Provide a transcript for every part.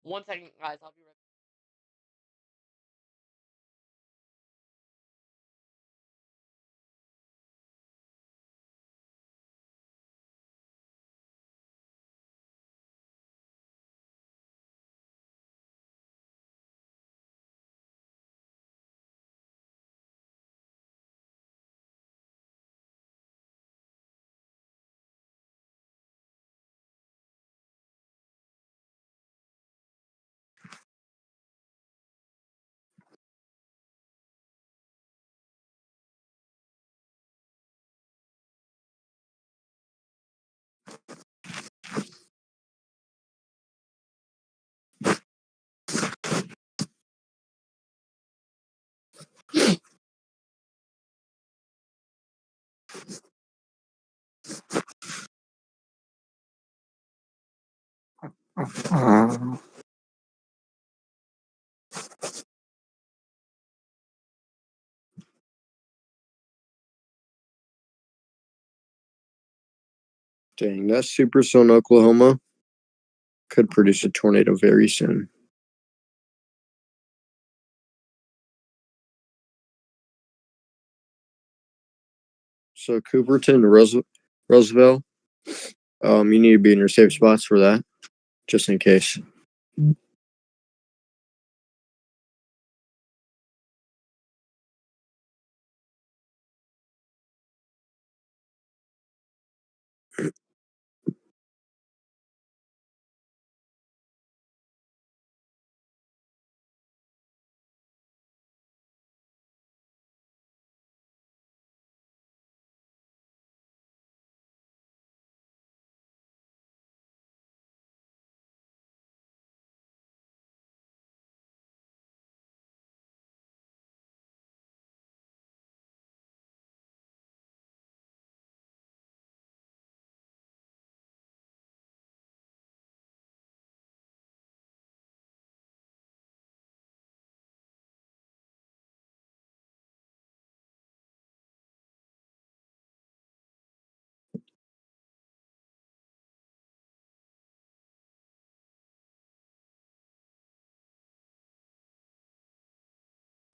1 second, guys. I'll be right. Dang, that supercell in Oklahoma could produce a tornado very soon. So Cooperton, Roosevelt, you need to be in your safe spots for that, just in case.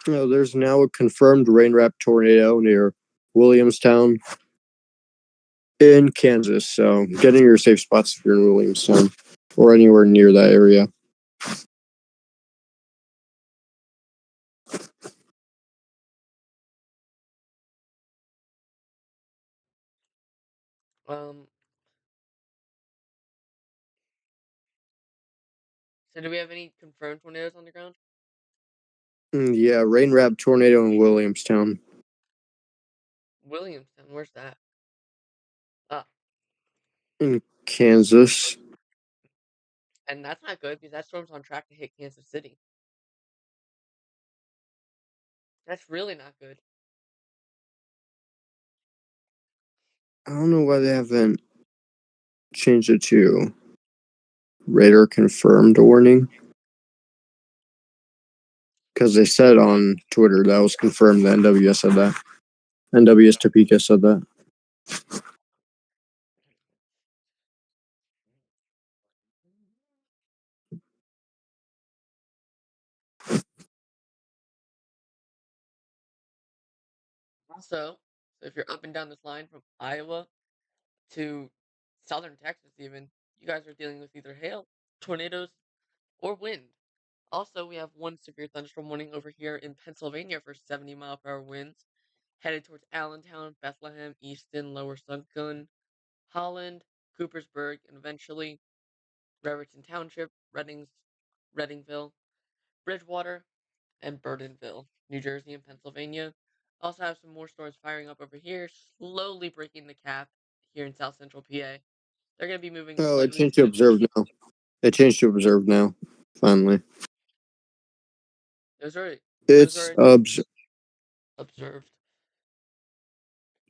There's now a confirmed rain-wrapped tornado near Williamstown in Kansas. So get in your safe spots if you're in Williamstown or anywhere near that area. So, do we have any confirmed tornadoes on the ground? Yeah, rain-wrapped tornado in Williamstown. Williamstown, where's that? Ah, In Kansas. and that's not good because that storm's on track to hit Kansas City. That's really not good. I don't know why they haven't changed it to radar confirmed warning. Because they said on Twitter that was confirmed. The NWS said that. NWS Topeka said that. Also, so if you're up and down this line from Iowa to southern Texas, even, you guys are dealing with either hail, tornadoes, or wind. Also, we have one severe thunderstorm warning over here in Pennsylvania for 70-mile-per-hour winds, headed towards Allentown, Bethlehem, Easton, Lower Sunken, Holland, Coopersburg, and eventually Brereton Township, Readingville, Bridgewater, and Burdenville, New Jersey and Pennsylvania. Also have some more storms firing up over here, slowly breaking the cap here in South Central PA. They're going to be moving Oh, it slightly changed to to observed now. It changed to observed now. Finally. those are It's observed.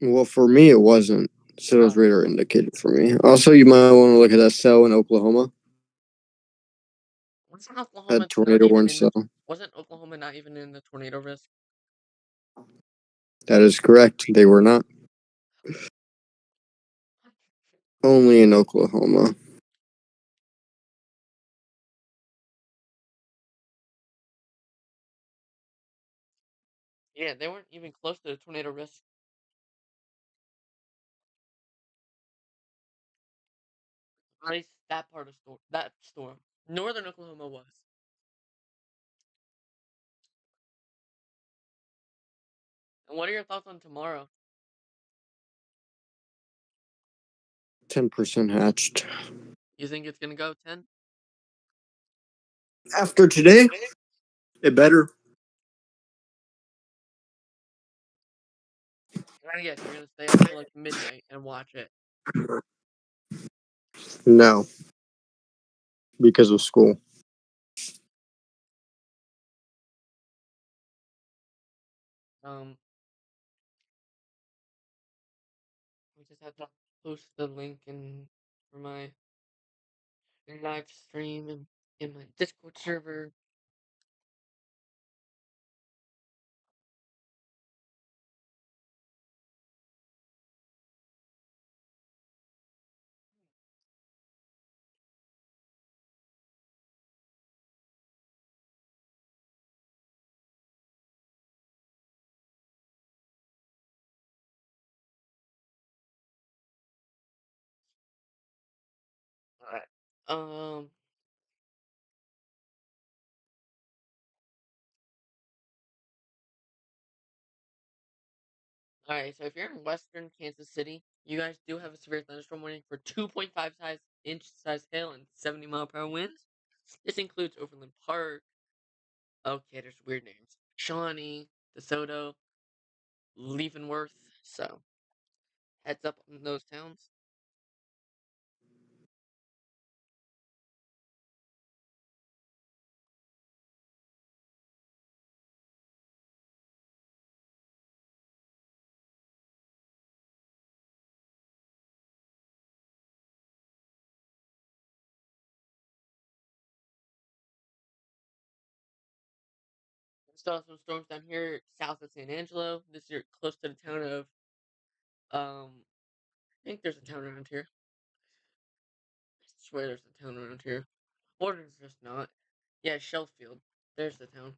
Well, for me, it wasn't. So it was Oh, radar indicated for me. Also, you might want to look at that cell in Oklahoma. wasn't Oklahoma That not tornado even warning in the cell. wasn't Oklahoma not even in the tornado risk? That is correct. They were not. Only in Oklahoma. Yeah, they weren't even close to the tornado risk. At least that part of that storm. Northern Oklahoma was. And what are your thoughts on tomorrow? 10% hatched. You think it's gonna go 10? After today, it better. I guess you're gonna stay up till like midnight and watch it. No, because of school. Um, we just have to post the link for my live stream and in my Discord server. Alright. Alright, so if you're in western Kansas City, you guys do have a severe thunderstorm warning for 2.5 inch size hail and 70-mile-per-hour winds. This includes Overland Park. Okay, there's weird names. Shawnee, DeSoto, Leavenworth. So, heads up on those towns. Still have some storms down here south of San Angelo. This year, close to the town of, I think there's a town around here. I swear there's a town around here. Or there's just not. Yeah, Shellfield. There's the town.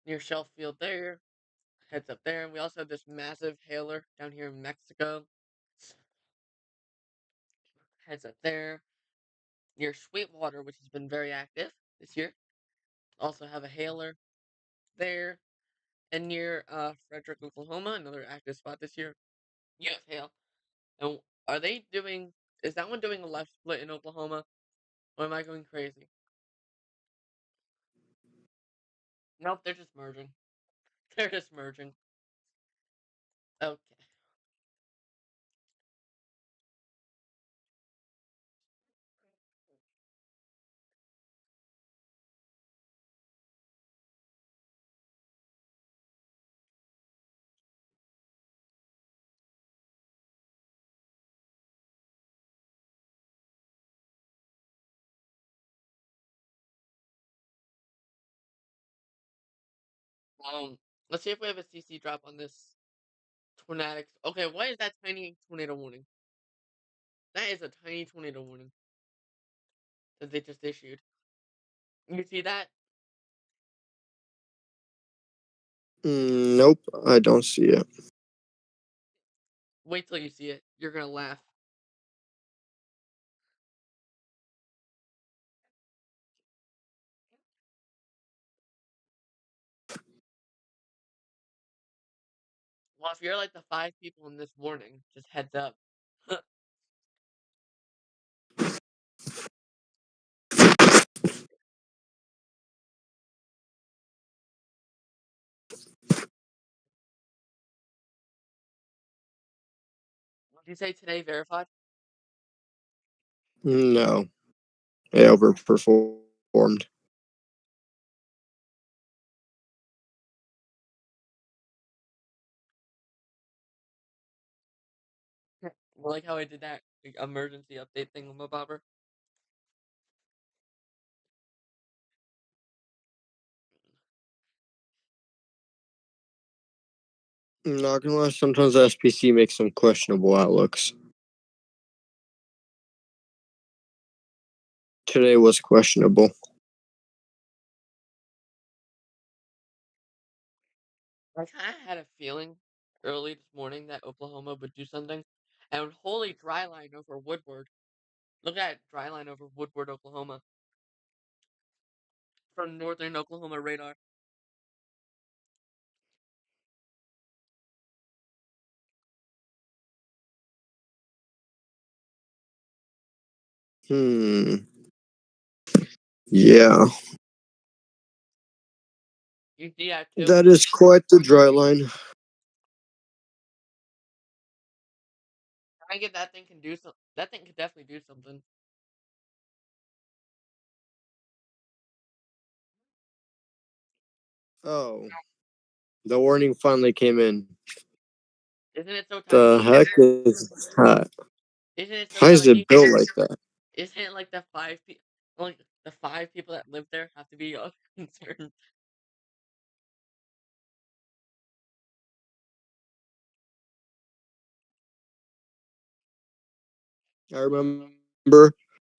Near Shellfield there. Heads up there. We also have this massive hailer down here in Mexico. Heads up there. Near Sweetwater, which has been very active this year. Also have a hailer there. And near Frederick, Oklahoma, another active spot this year. You have hail. And are they doing? Is that one doing a left split in Oklahoma, or am I going crazy? Nope, they're just merging. They're just merging. Okay. Um, let's see if we have a CC drop on this tornadic. Okay, what is that tiny tornado warning? That is a tiny tornado warning that they just issued. You see that? Nope, I don't see it. Wait till you see it. You're gonna laugh. Well, if you're like the 5 people in this warning, just heads up. Did you say today verified? No, it overperformed. I like how I did that like, emergency update thing with my bobber. Not gonna lie, sometimes the SPC makes some questionable outlooks. Today was questionable. I kind of had a feeling early this morning that Oklahoma would do something, and holy dry line over Woodward. Look at dry line over Woodward, Oklahoma, from northern Oklahoma radar. Hmm. Yeah, You see that too? that is quite the dry line. I get that thing can do some. That thing could definitely do something. Oh, the warning finally came in. Isn't it so The tiny? heck is that? Isn't it so Why is tiny? it built like that? Isn't it like the 5 people that live there have to be concerned? I remember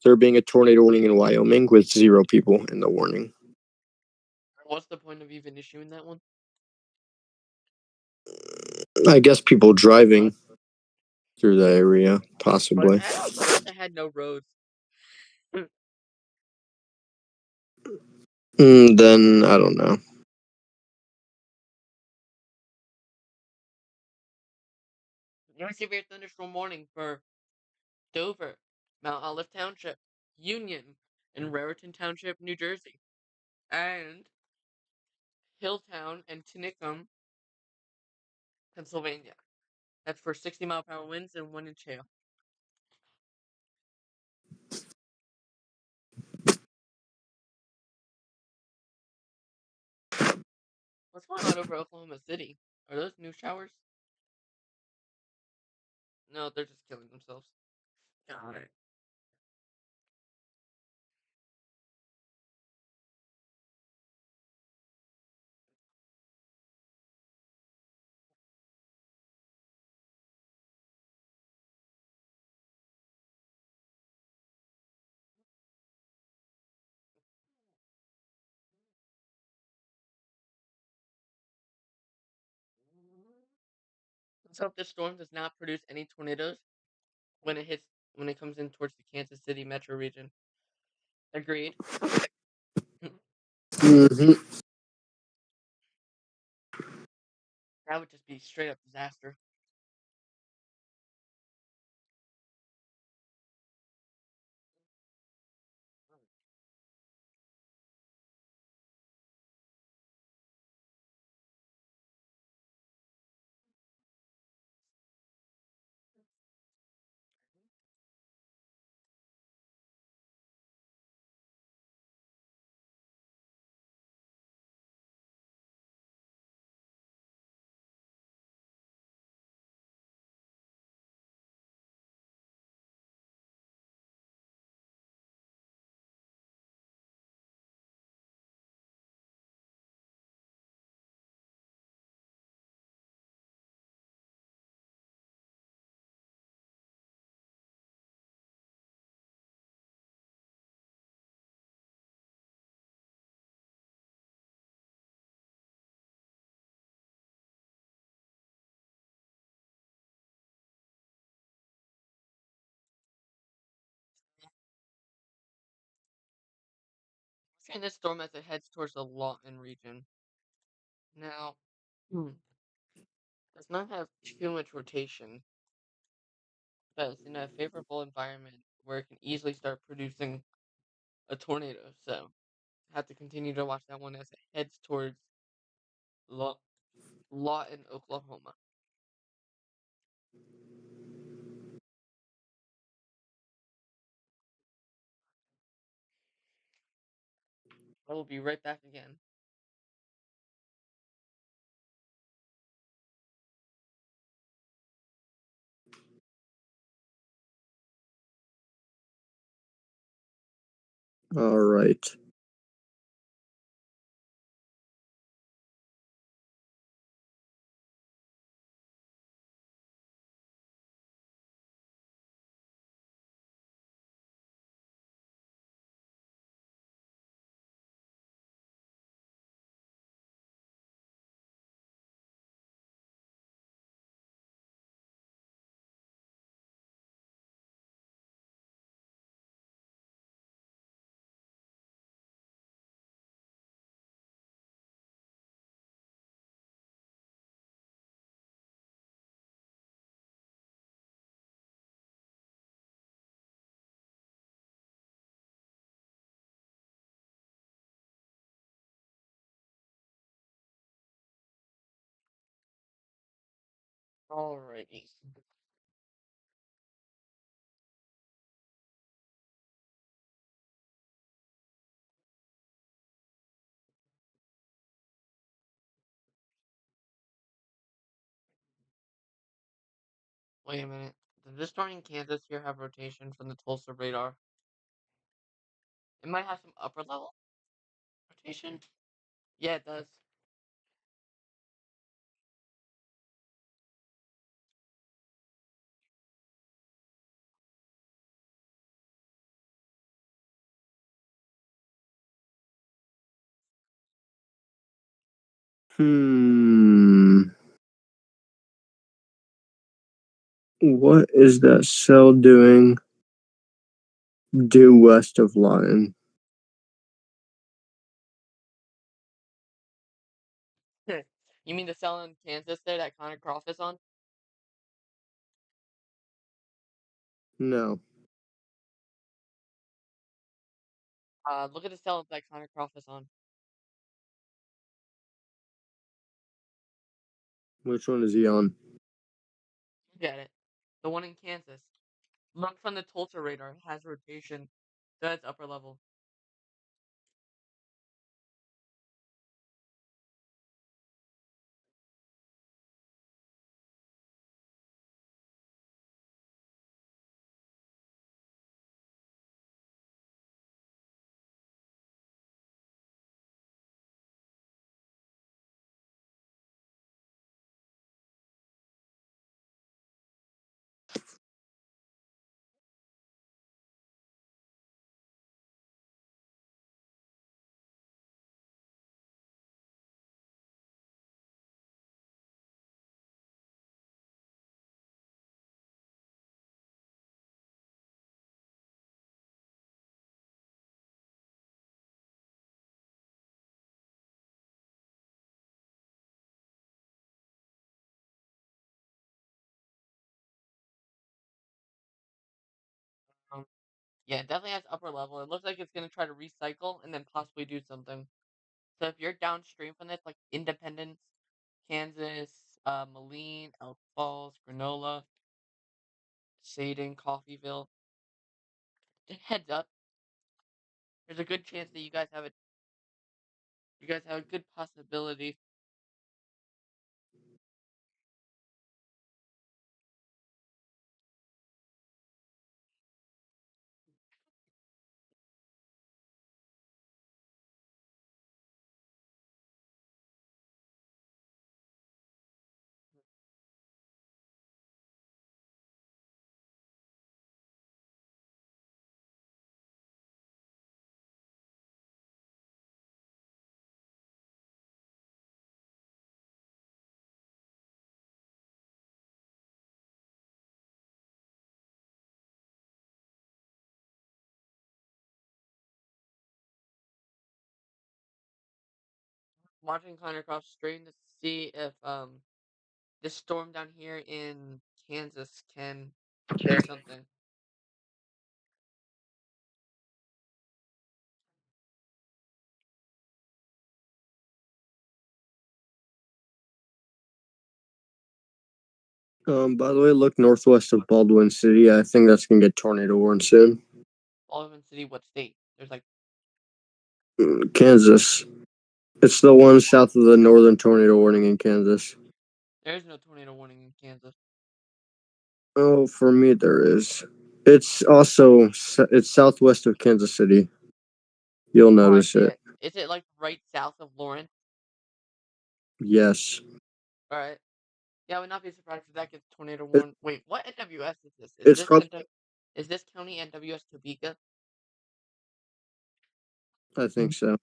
there being a tornado warning in Wyoming with 0 people in the warning. What's the point of even issuing that one? I guess people driving through the area, What possibly. if they had no roads? Then I don't know. New severe thunderstorm warning for Dover, Mount Olive Township, Union, and Raritan Township, New Jersey, and Hilltown and Tinicum, Pennsylvania. That's for 60-mile-per-hour winds and 1-inch hail. What's going on over Oklahoma City? Are those new showers? No, they're just killing themselves. Got it. Let's hope this storm does not produce any tornadoes when it comes in towards the Kansas City metro region. Agreed. Hmm. That would just be straight up disaster. We're seeing this storm as it heads towards the Lawton region. Now, does not have too much rotation, but it's in a favorable environment where it can easily start producing a tornado. So, have to continue to watch that one as it heads towards Law- Lawton, Oklahoma. I will be right back again. All right. Alrighty. Wait a minute. Does this storm in Kansas here have rotation from the Tulsa radar? It might have some upper level rotation. Yeah, it does. What is that cell doing due west of Lyon? You mean the cell in Kansas there that Connor Croft is on? No. Look at the cell that Connor Croft is on. Which one is he on? Look at it. The one in Kansas. Look from the Tulsa radar. It has rotation. That's upper level. Um, yeah, it definitely has upper level. It looks like it's gonna try to recycle and then possibly do something. So if you're downstream from this, like Independence, Kansas, Moline, Elk Falls, Granola, Sadin, Coffeeville, just heads up. There's a good chance that you guys have a good possibility. Watching Connor across the stream to see if this storm down here in Kansas can do something. By the way, look northwest of Baldwin City. I think that's gonna get tornado warned soon. Baldwin City, what state? There's like Kansas. It's the one south of the northern tornado warning in Kansas. there is no tornado warning in Kansas. Oh, for me there is. It's also it's southwest of Kansas City. You'll Oh, I notice see it. it. Is it like right south of Lawrence? Yes. All right. Yeah, I would not be surprised if that gets tornado It, warned. Wait, what NWS is this? it's probably. Is this county NWS Topeka? I think so.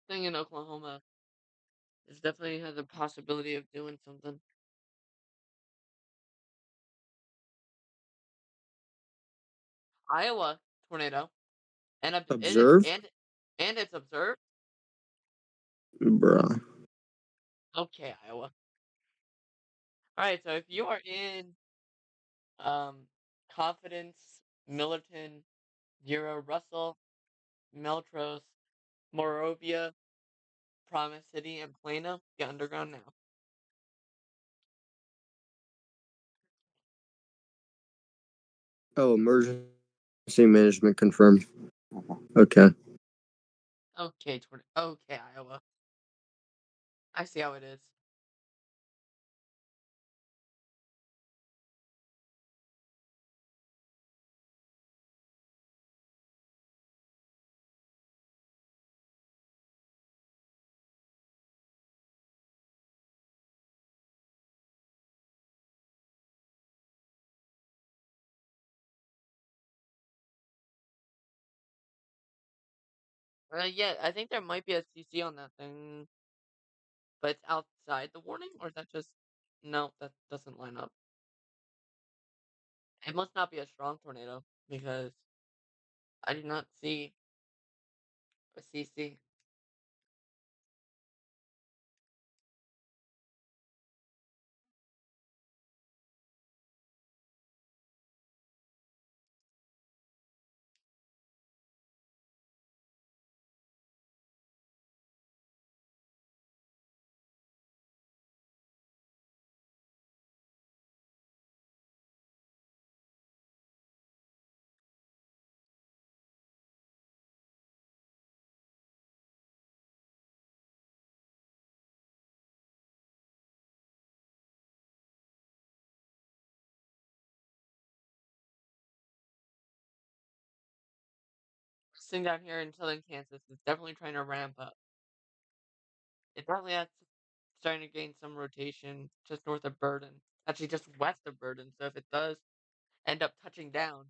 thing in Oklahoma is definitely has a possibility of doing something. Iowa tornado, and Observed? and it's observed. Bruh. Okay, Iowa. All right, so if you are in um Confidence, Millerton, Euro, Russell, Meltros, Morovia, Promise City, and Plano, get underground now. Oh, emergency management confirmed. Okay. Okay, okay, Iowa. I see how it is. Yeah, I think there might be a CC on that thing, but it's outside the warning, or is that just no? That doesn't line up. It must not be a strong tornado because I do not see a CC. This thing down here in southern Kansas is definitely trying to ramp up. It definitely has starting to gain some rotation just north of Burden. Actually, just west of Burden. So if it does end up touching down,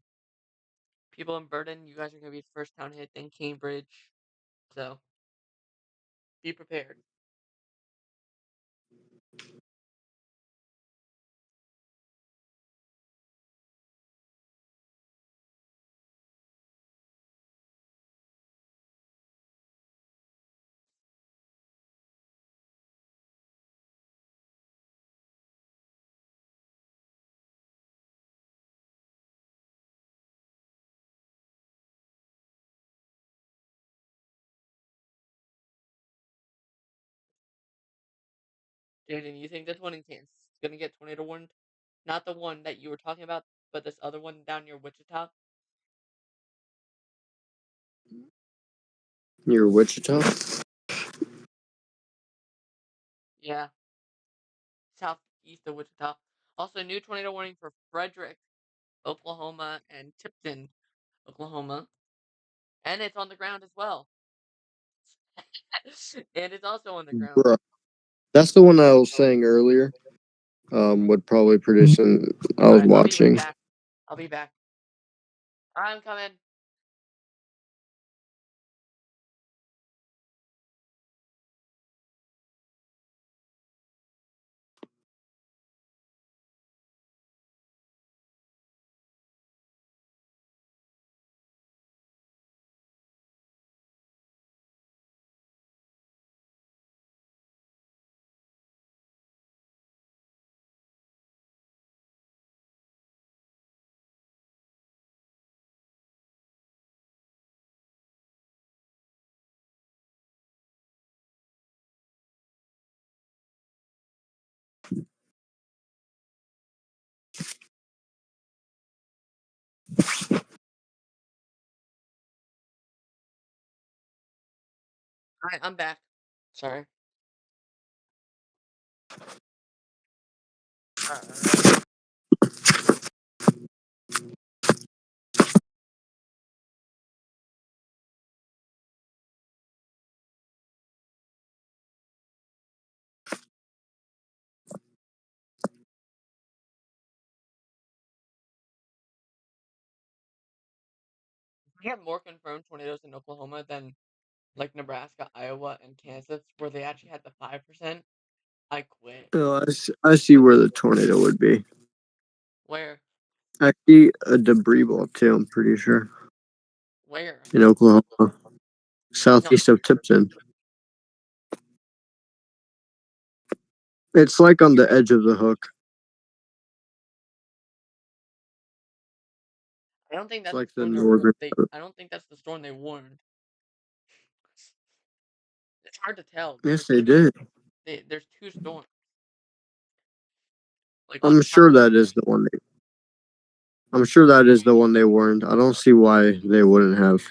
people in Burden, you guys are going to be the first town hit, then Cambridge. So be prepared. Jaden, you think this one in Kansas is going to get tornado warned? Not the one that you were talking about, but this other one down near Wichita? Near Wichita? Yeah, southeast of Wichita. Also, new tornado warning for Frederick, Oklahoma, and Tipton, Oklahoma. And it's on the ground as well. And it's also on the ground. Bruh. That's the one I was saying earlier. Would probably produce an. I was Alright, I'll be right watching. back. I'll be back. I'm coming. Alright, I'm back. Sorry. Alright. We have more confirmed tornadoes in Oklahoma than like Nebraska, Iowa, and Kansas, where they actually had the 5%, I quit. Oh, I see where the tornado would be. Where? Actually, a debris ball too. I'm pretty sure Where? in Oklahoma, No, southeast of Tipton. It's like on the edge of the hook. I don't think It's that's the like the storm northern. I don't think that's the storm they warned. It's hard to tell Yes, because they did. there's two storms. Like on I'm top sure of that is the one. I'm sure that is the one they warned. I don't see why they wouldn't have.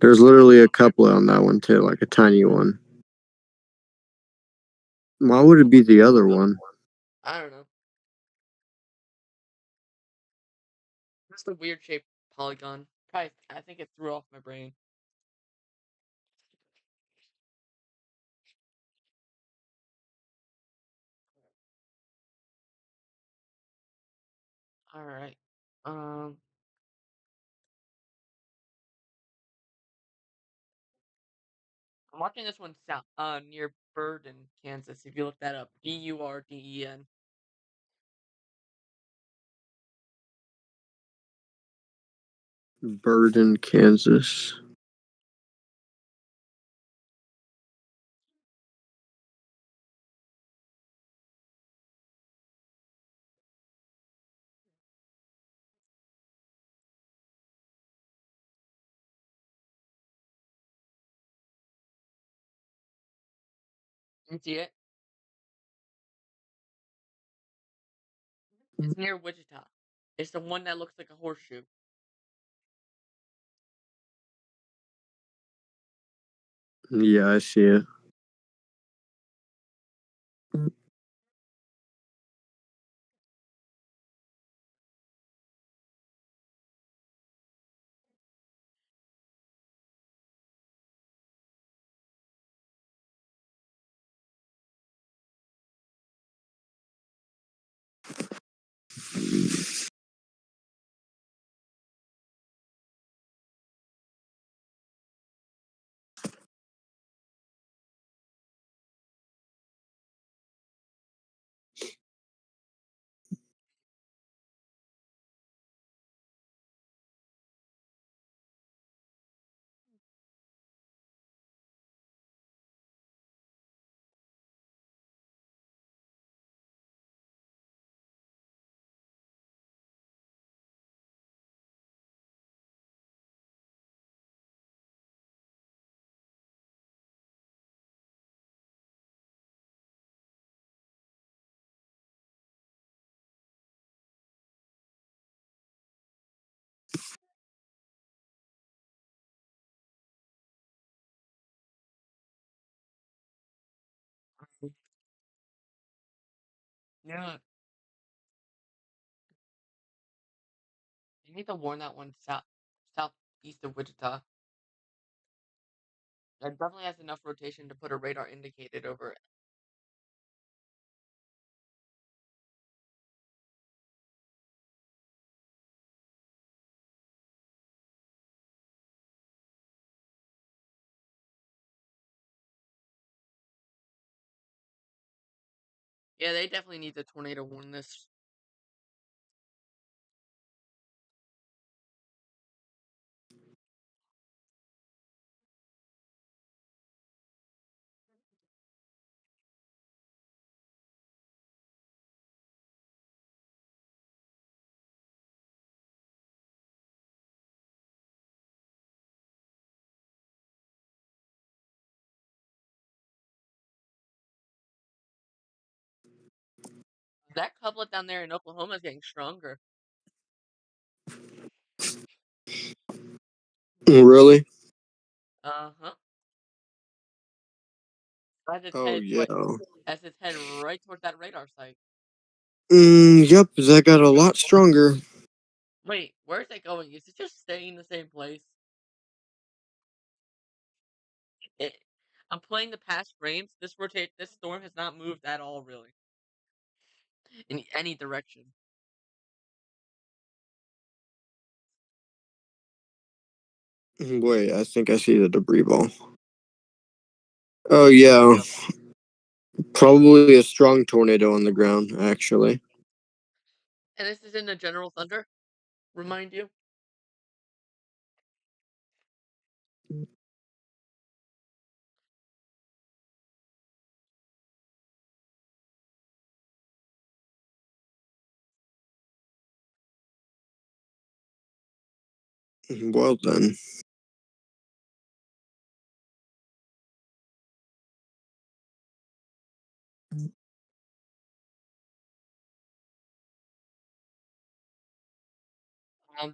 There's literally a couple on that one too, like a tiny one. Why would it be the other one? I don't know. Just a weird shaped polygon. Probably, I think it threw off my brain. All right. Um, I'm watching this one south, near Burden, Kansas. If you look that up, Burden. Burden, Kansas. You see it? It's near Wichita. It's the one that looks like a horseshoe. Yeah, I see it. Yeah. You need to warn that one southeast of Wichita. It definitely has enough rotation to put a radar indicated over it. Yeah, they definitely need the tornado warn this. That couplet down there in Oklahoma is getting stronger. Really? Uh huh. As it's Oh headed yeah. right, as it's headed right towards that radar site. Yep, that got a lot stronger. Wait, where's it going? Is it just staying in the same place? It, I'm playing the past frames. This storm has not moved at all, really, in any direction. Wait, I think I see the debris ball. Oh yeah, probably a strong tornado on the ground. Actually, And this is in the general thunder. Remind you. well then.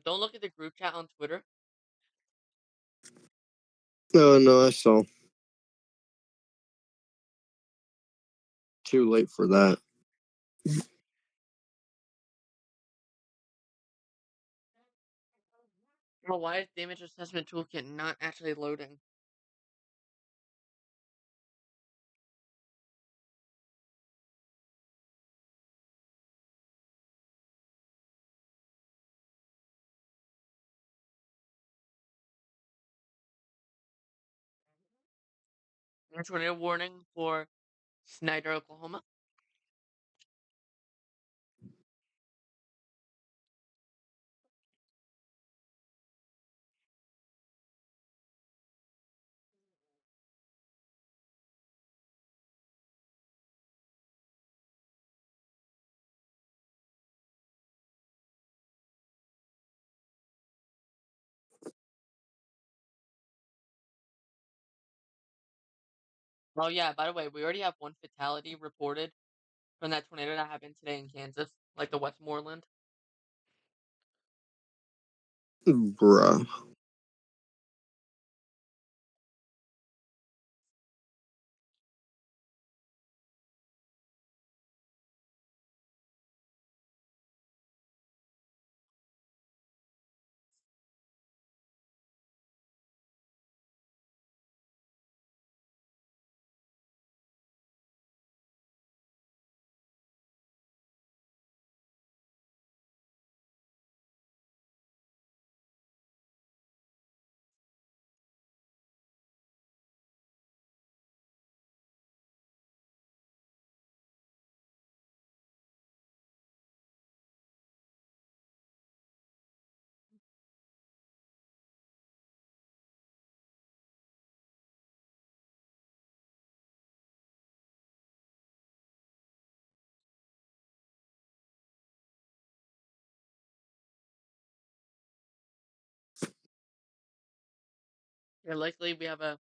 Don't look at the group chat on Twitter. Oh no, I saw. Too late for that. Well, why is damage assessment toolkit not actually loading? Tornado warning for Snyder, Oklahoma. Oh yeah, by the way, we already have one fatality reported from that tornado that happened today in Kansas, like the Westmoreland. Bruh. Yeah, likely we have a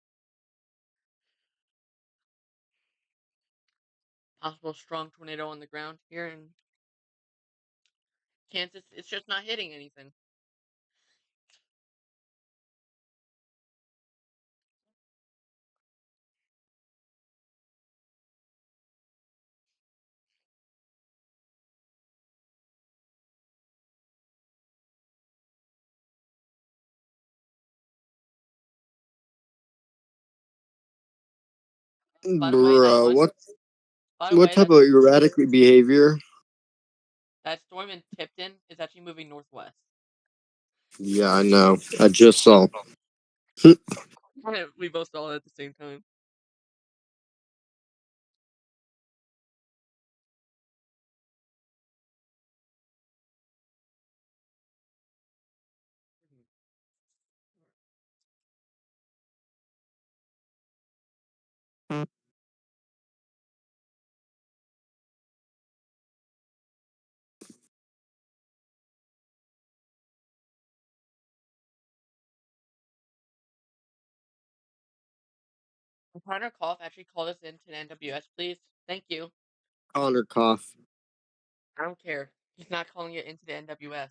possible strong tornado on the ground here in Kansas. It's just not hitting anything. By the way, that Bruh. one. What By the what way, type of erratic behavior? that storm in Tipton is actually moving northwest. Yeah, I know. I just saw. We both saw it at the same time. Connor Cough actually called us into the NWS, please. Thank you. Connor cough. I don't care. He's not calling it into the NWS.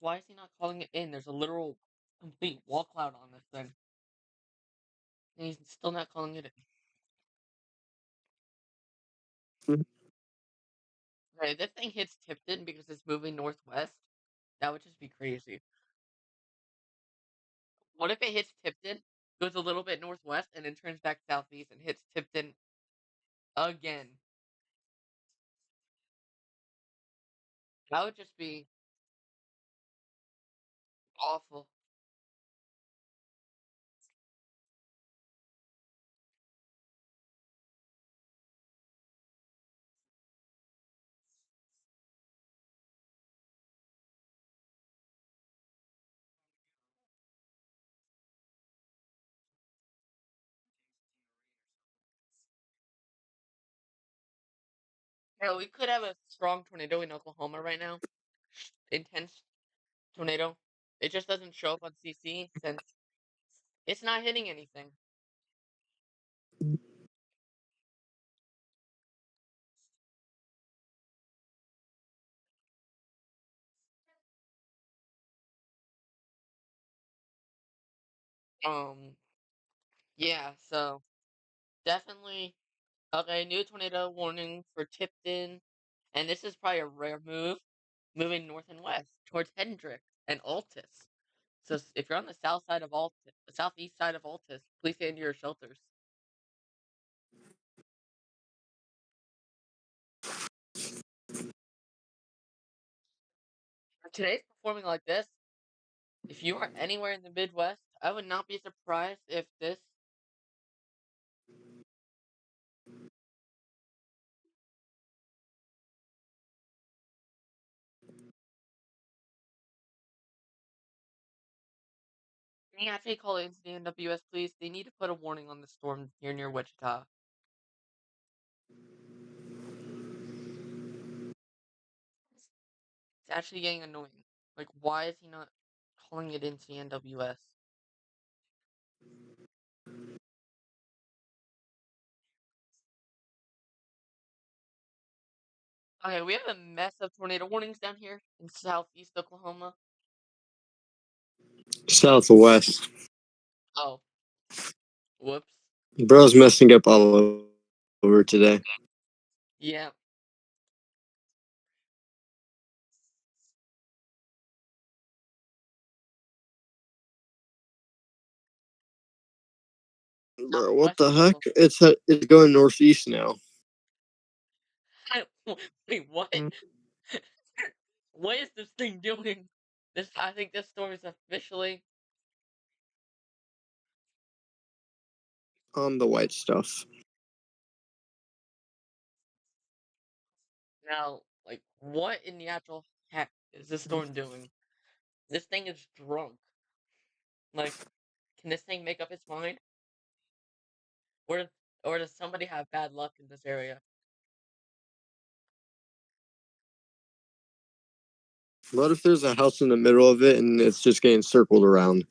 Why is he not calling it in? There's a literal complete wall cloud on this thing. And he's still not calling it in. Okay, if this thing hits Tipton because it's moving northwest, that would just be crazy. What if it hits Tipton, goes a little bit northwest, and then turns back southeast and hits Tipton again? That would just be awful. Hell, we could have a strong tornado in Oklahoma right now. Intense tornado. It just doesn't show up on CC since it's not hitting anything. Um, yeah, so definitely okay, new tornado warning for Tipton. And this is probably a rare move, moving north and west towards Hendrick and Altus. So if you're on the south side of Altus, southeast side of Altus, please stay into your shelters. If today's performing like this, if you are anywhere in the Midwest, I would not be surprised if this. Can you actually call into the NWS, please? They need to put a warning on the storm here near Wichita. It's actually getting annoying. Like, why is he not calling it into the NWS? Okay, we have a mess of tornado warnings down here in southeast Oklahoma. Southwest. Oh, whoops. Bro's messing up all over today. Yeah. Bro, what Southwest the of heck? Oklahoma. It's going northeast now. Wait, what? What is this thing doing? I think this storm is officially On the white stuff. now. Like, what in the actual heck is this storm doing? This thing is drunk. Like, can this thing make up its mind? Or, or does somebody have bad luck in this area? What if there's a house in the middle of it and it's just getting circled around?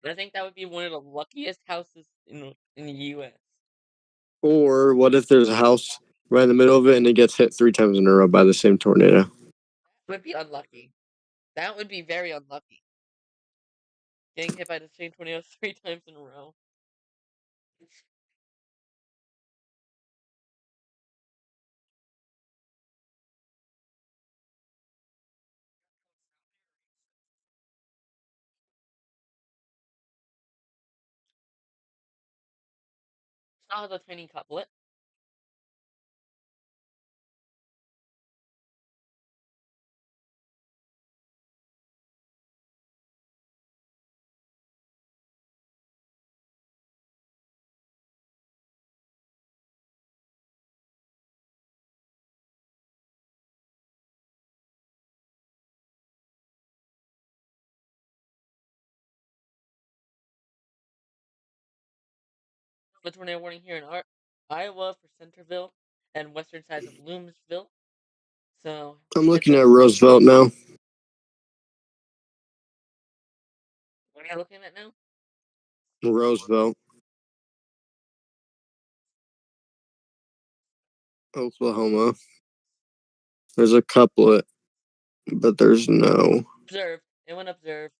I think that would be one of the luckiest houses in the U.S. Or what if there's a house right in the middle of it and it gets hit 3 times in a row by the same tornado? Would be unlucky. That would be very unlucky. Getting hit by the same tornado 3 times in a row. Still has a tiny couplet. The tornado warning here in Iowa for Centerville and western sides of Bloomsville. So I'm heads looking up. at Roosevelt now. What are you looking at now? Roosevelt, Oklahoma. There's a couplet, but there's no Observed. Anyone observed?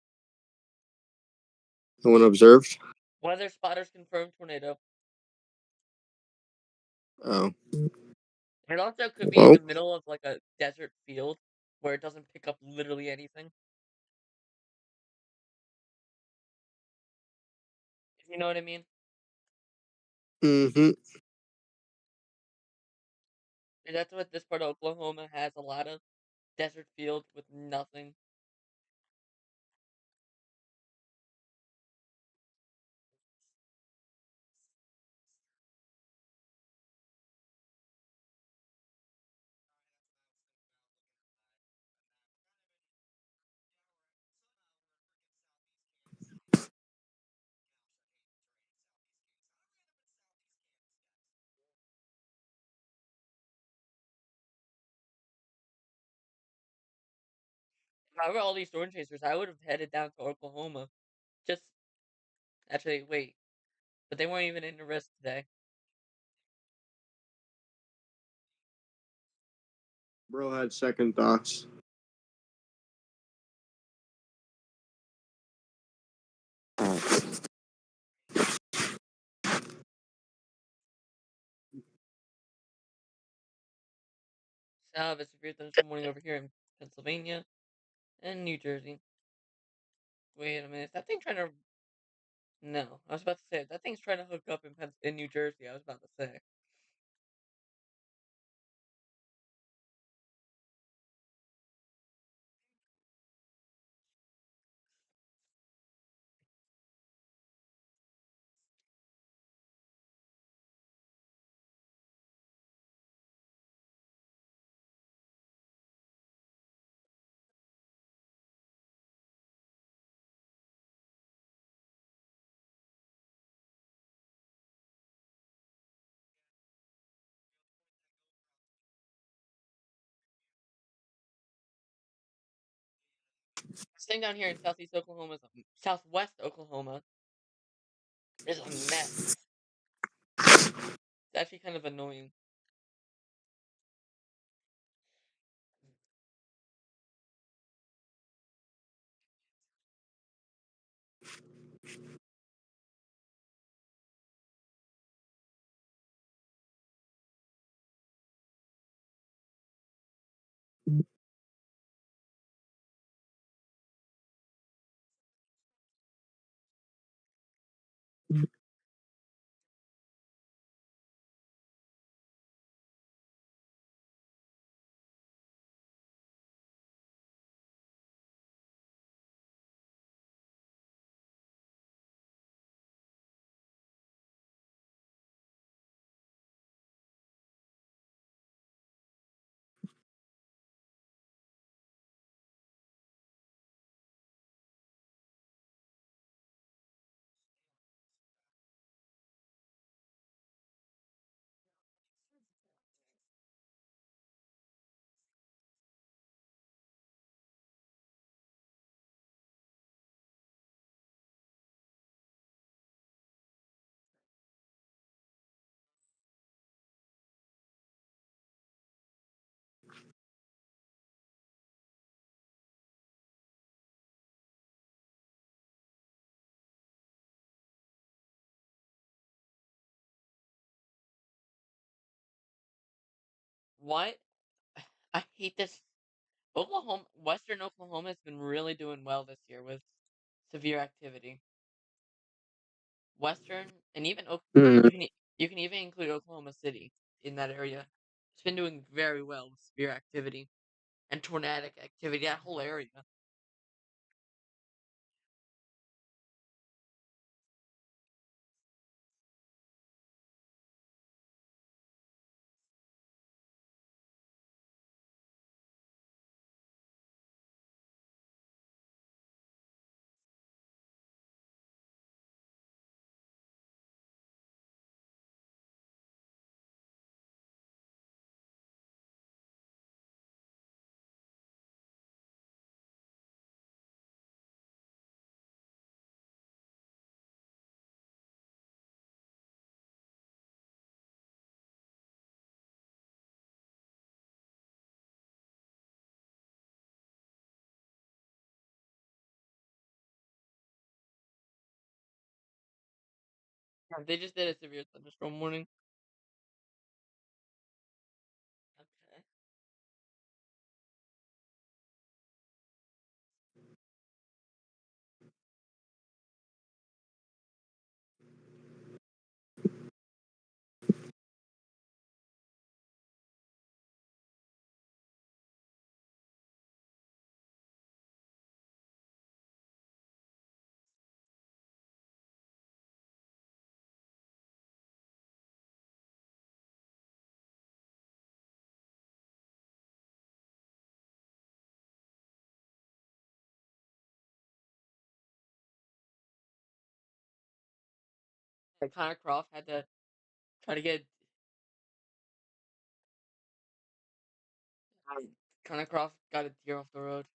one observed. Weather spotters confirmed tornado. Oh, It also could be in well, the middle of like a desert field where it doesn't pick up literally anything. You know what I mean? Mm-hmm. And that's what this part of Oklahoma has a lot of desert fields with nothing. If I were all these storm chasers, I would have headed down to Oklahoma. Just actually, wait, but they weren't even in the risk today. Bro had second thoughts. South of a severe thunderstorm warning over here in Pennsylvania and New Jersey. Wait a minute, is that thing trying to? No, I was about to say that thing's trying to hook up in New Jersey. I was about to say. This thing down here in southwest Oklahoma is a mess. It's actually kind of annoying. Why? I hate this. Western Oklahoma has been really doing well this year with severe activity. Western and even Mm. you can even include Oklahoma City in that area. It's been doing very well with severe activity and tornadic activity. That whole area. They just did a severe thunderstorm warning. Okay. Like Connor Croft had to try to get Connor Croft got a deer off the road.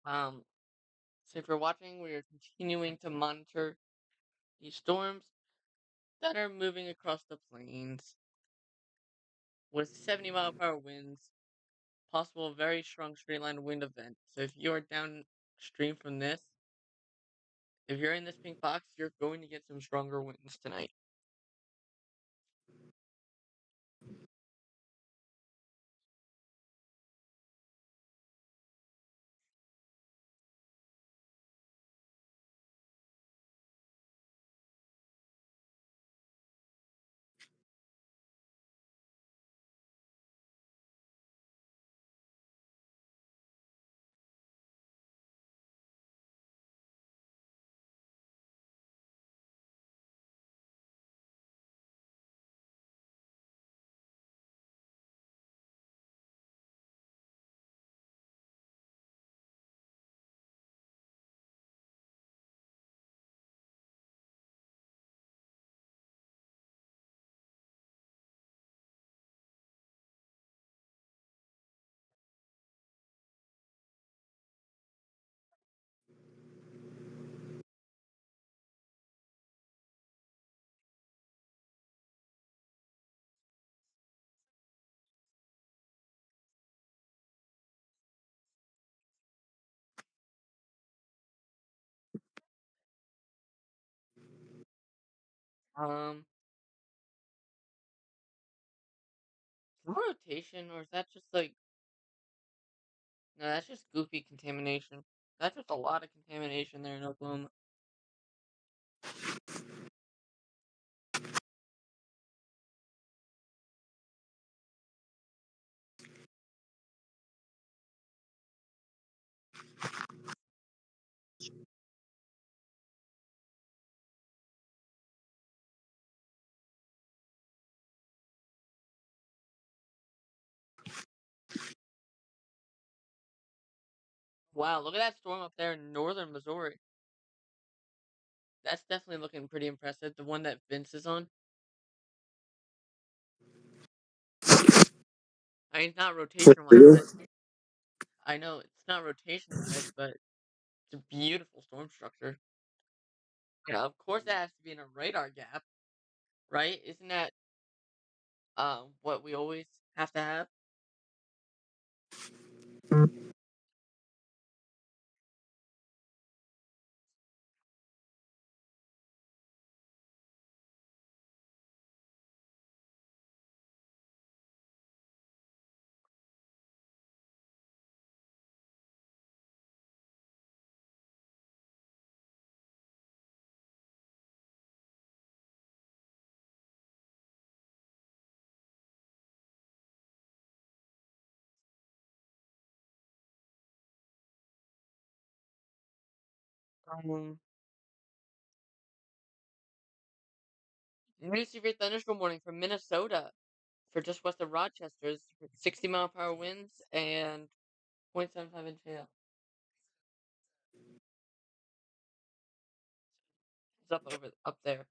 Um, so if you're watching, we are continuing to monitor these storms that are moving across the plains with 70-mile-per-hour winds, possible very strong straight line wind event. So if you're downstream from this, if you're in this pink box, you're going to get some stronger winds tonight. Um, rotation, or is that just like no? That's just goofy contamination. That's just a lot of contamination there in Oklahoma. Wow, look at that storm up there in northern Missouri. That's definitely looking pretty impressive. The one that Vince is on. I mean, it's not rotation wise, but I know it's not rotation wise, but it's a beautiful storm structure. Yeah, of course that has to be in a radar gap, right? Isn't that what we always have to have? Um, New severe thunderstorm warning from Minnesota for just west of Rochester's 60-mile-per-hour winds and 0.75-inch hail. It's up there.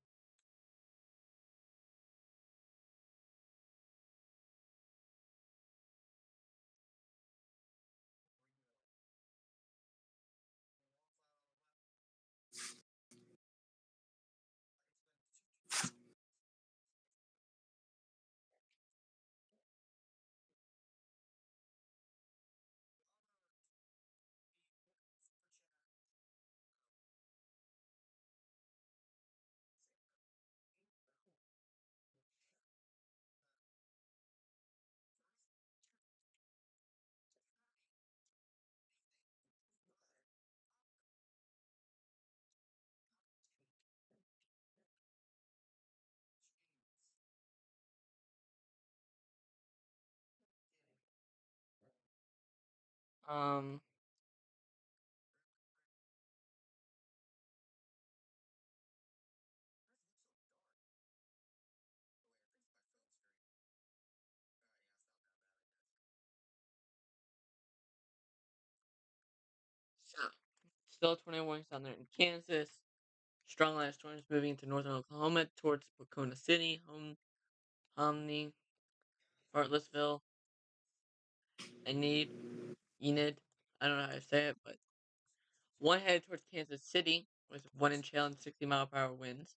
Um, so still a tornado warning down there in Kansas. Strong last storms moving into northern Oklahoma towards Pocona City, Homney, Bartlesville, Enid, Enid. I don't know how to say it, but one headed towards Kansas City with 1 inch hail and 60-mile-per-hour winds.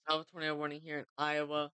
I have a tornado warning here in Iowa.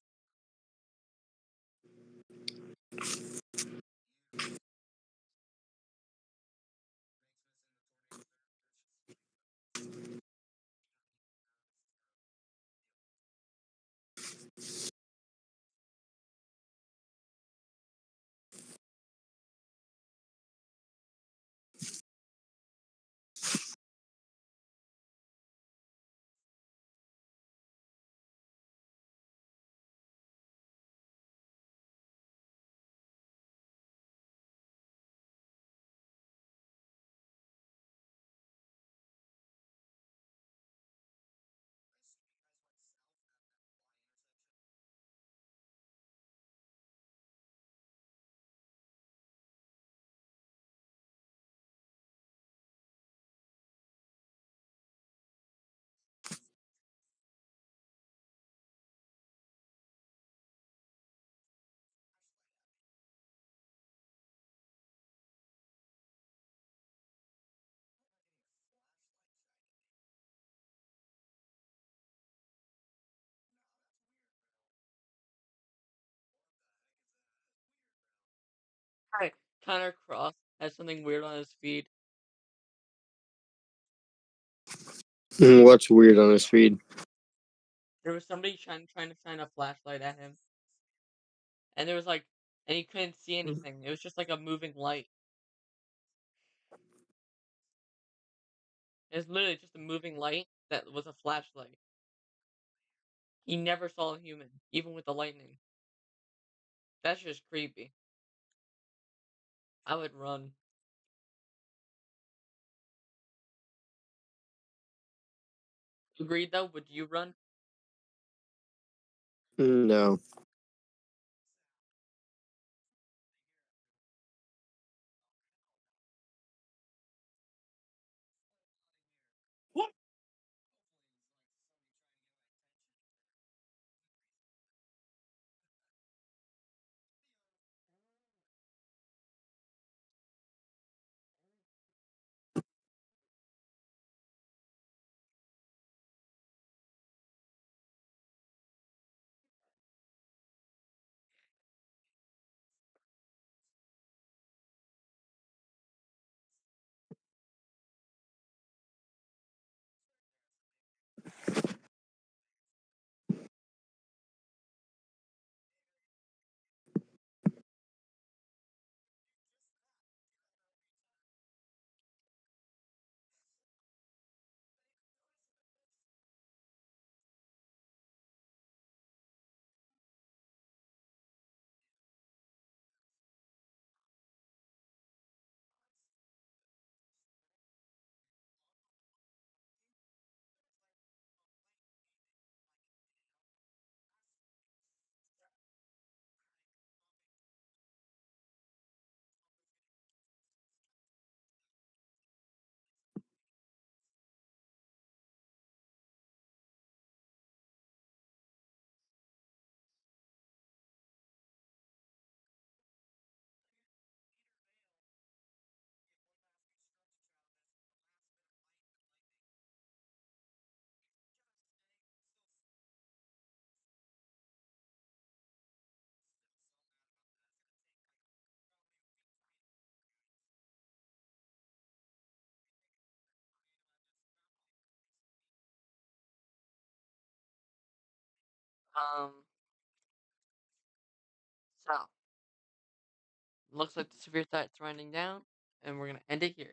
Hi, Connor Cross has something weird on his feed. What's weird on his feed? There was somebody trying to shine a flashlight at him, and there was like, and he couldn't see anything. It was just like a moving light. It was literally just a moving light that was a flashlight. He never saw a human, even with the lightning. That's just creepy. I would run. Agreed though? Would you run? No. Um, so Looks like the severe threat's winding down, and we're gonna end it here.